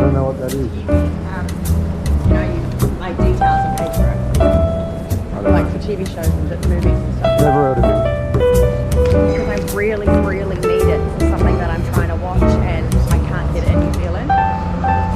don't know what that is. You like details on paper, like for TV shows and movies and stuff. Never heard of it. Because I really, really need it for something that I'm trying to watch and I can't get it in New Zealand.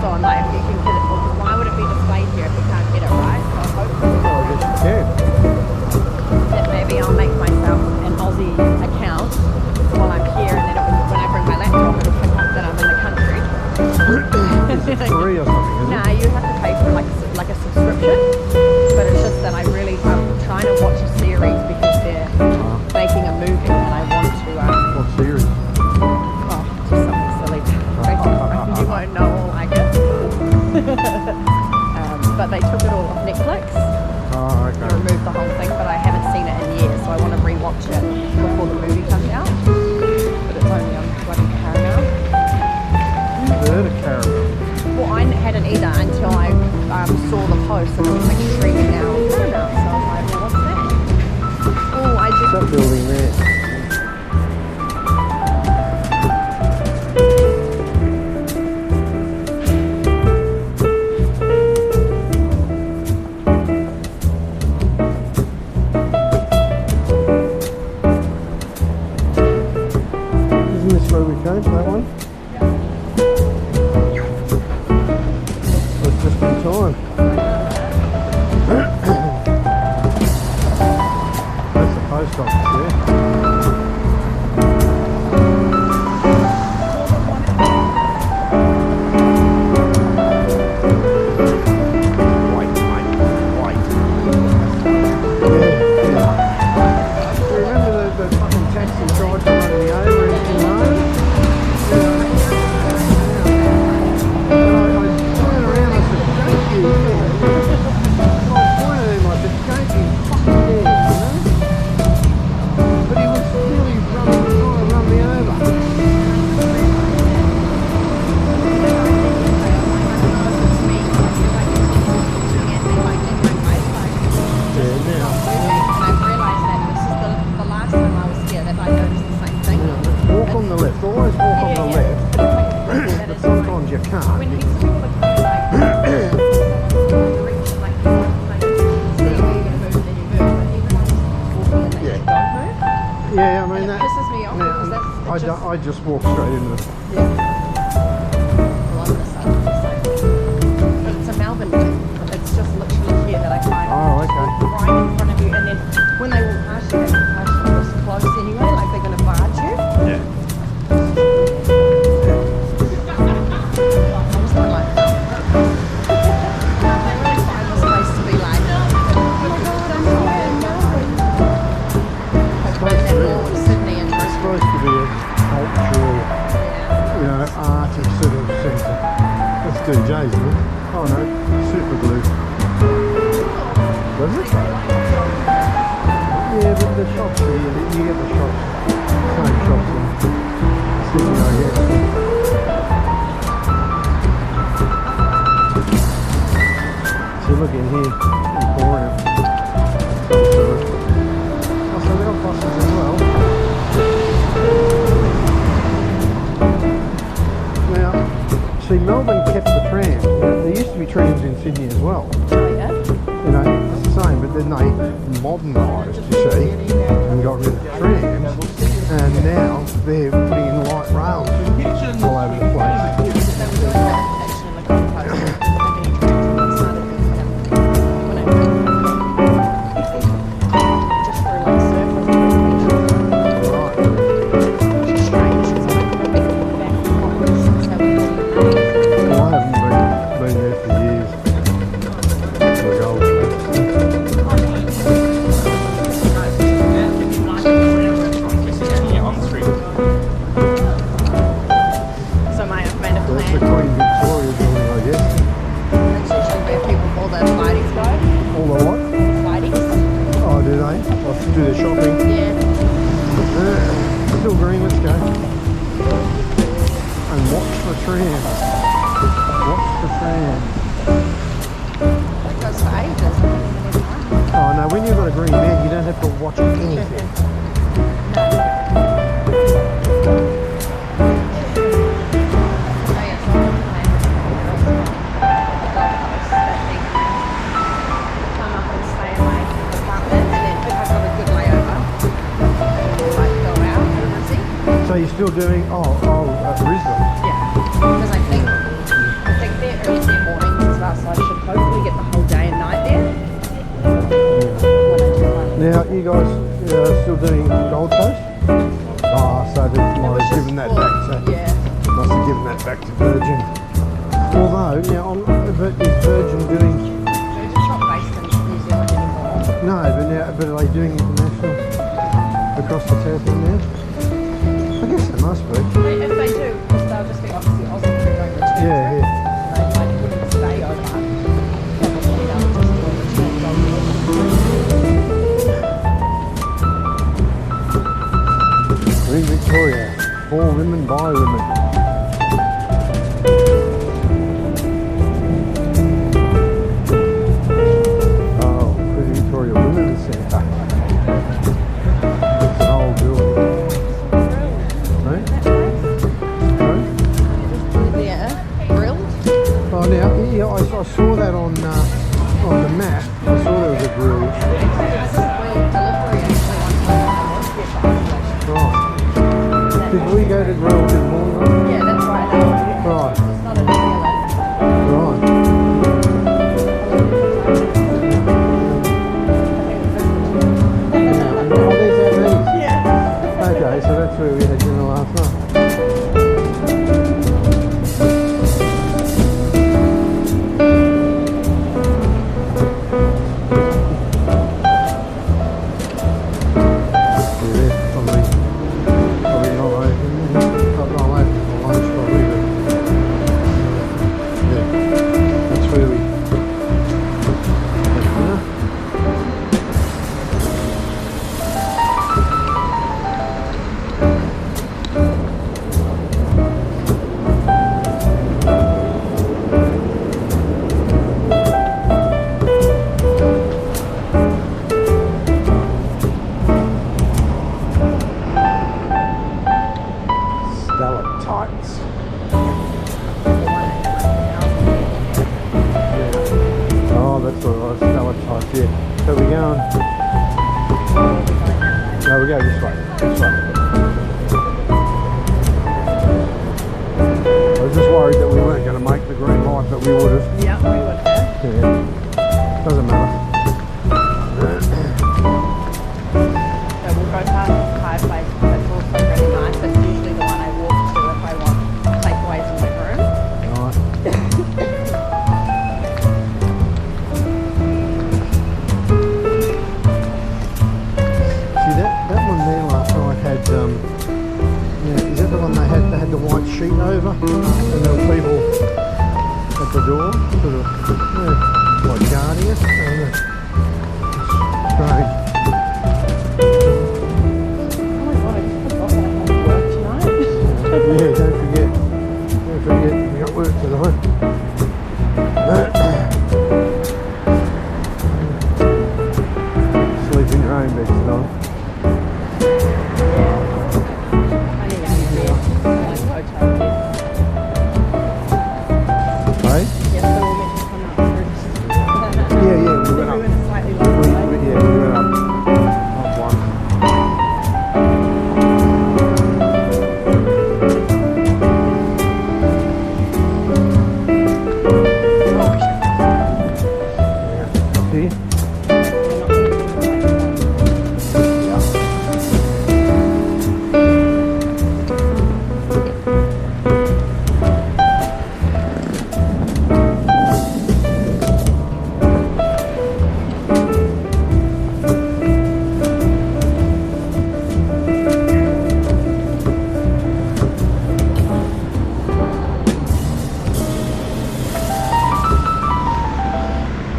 So I'm like, if you can get it, well, why would it be displayed here if you can't get it, right? So hopefully Oh, I guess you can. that maybe I'll make myself an Aussie account while I'm here, and then when I bring my laptop, it'll pick up that I'm in the country. Is it free or something, isn't Nah, you have to pay for like a subscription, but it's just that I'm trying to watch a series because they're making a movie and I want to. What series? Oh, just something silly. You won't know all, I guess. But they took it all off Netflix. Oh, They okay. removed the whole thing, but I haven't seen it in years, so I want to rewatch it before the movie comes out. But it's only on bloody Paramount. Never heard of Caramel. Well, I hadn't either until I saw the post and it was like streaming now on Paramount. So I was like, well, what's that? Oh, I What's that just. building there? Isn't this where we came, that one? It's just in time. That's the post office there. Remember the fucking taxi driver running me over in Rome? I turned around and I said, thank you. I pointed at him, I said, thank you, fucking dead, you know? But he was really trying to run me over. Yeah, now. I've realised that this is the last time I was here that I noticed the same thing. Walk on the left, always walk on the left, But but sometimes you when can't. people are coming, reach, like, see where you're going to move and then you move, but even when I'm walking and they don't move, Yeah, I mean and it that. pisses me off because that's I just walk straight into the. well, I'm gonna say the same. But it's a Melbourne thing. It's just literally here that I find Oh, okay. right in front of you, and then when they walk past you, they walk past you this close anyway, like they're going to barge you. Yeah. I'm just not like that. I really find this place to be like, oh my god, I'm so Melbourne. Like Melbourne, Sydney, and It's Brisbane. supposed to be a cultural, Yeah. arty sort of centre. Let's do Jay's, isn't it? Oh no, super glue. Does it? Yeah, but the shops here, you get the shops, same shops in Sydney, I guess. So look in here, Emporium. Also, they got buses as well. Now, see, Melbourne kept the trams. There used to be trams in Sydney as well. Oh, yeah. You know, it's the same, but then they modernised, you see, and got rid of the trams, and now they're putting in light rails all over the place. They were doing relocation in the Gold Coast. They're getting trained started doing that. When I just for like surfers and Right. which is strange because I went back since they were doing the Well, I haven't been there for years. The Gold Coast. So I made a So that's the plan. Queen Victoria building, I guess. That's usually where people all their flighties go. All the what? Flighties? Oh, do they? I'll do the shopping. Yeah. Still green, let's go. And watch the trams. Watch the trams. That goes for ages. I don't even have time. Oh no, when you've got a green man, you don't have to watch anything. No. you still doing? Brisbane. Yeah, because I think they're early mornings and stuff, so I should hopefully get the whole day and night there. When I do my Now, you guys still doing Gold Coast? So they've given that back to, yeah. must have given that back to Virgin. Although, now, but is Virgin doing, Virgin's not based in New Zealand anymore. no, but are they doing international across the south end now? I guess they must be. If they do, they'll just be obviously Aussie crew don't return. Yeah, yeah. They wouldn't stay over. Probably they'll just return We're in Victoria, for women, by women. Oh, pretty Victoria Women's Centre. It's an old building. Right? Right? Yeah, grilled. Oh, now, yeah, I saw that on the map. I saw there was a grill. Right. Did we go to grill this morning? Yeah, that's right. Right. It's not a New Zealand. Right. Oh, there's our meat. Yeah. Okay, so that's where we had dinner last night. Yeah, they're probably not open. Not open for lunch probably, but yeah, that's where we had dinner. Stalactites. Oh, that's what it was, stalactites, yeah. So we're going. No, we go this way. This way. I was just worried that we weren't going to make the green light, but we would have. Yeah, we would have. Yeah. Doesn't matter. So we'll go past the Thai place. That's also really nice. That's usually the one I walk to if I want takeaways in my room. Right. See that one there last night had yeah, is that the one they had the white sheet over and there were people at the door sort of like guarding it. Strange. Oh my god, I just forgot that I have work tonight. Yeah, don't forget we got work tonight. Sleep in your own bed tonight. I need a new bed. Like hotel bed. Hey? Yeah, so we're meant to come up first. Yeah, we We went up. went a slightly longer way. We went up one. Oh, we should. See?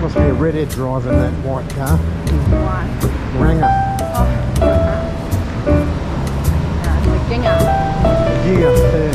Must be a redhead driving that white car. Why? Ranger. Oh, it's a ginger. Giga. Yeah.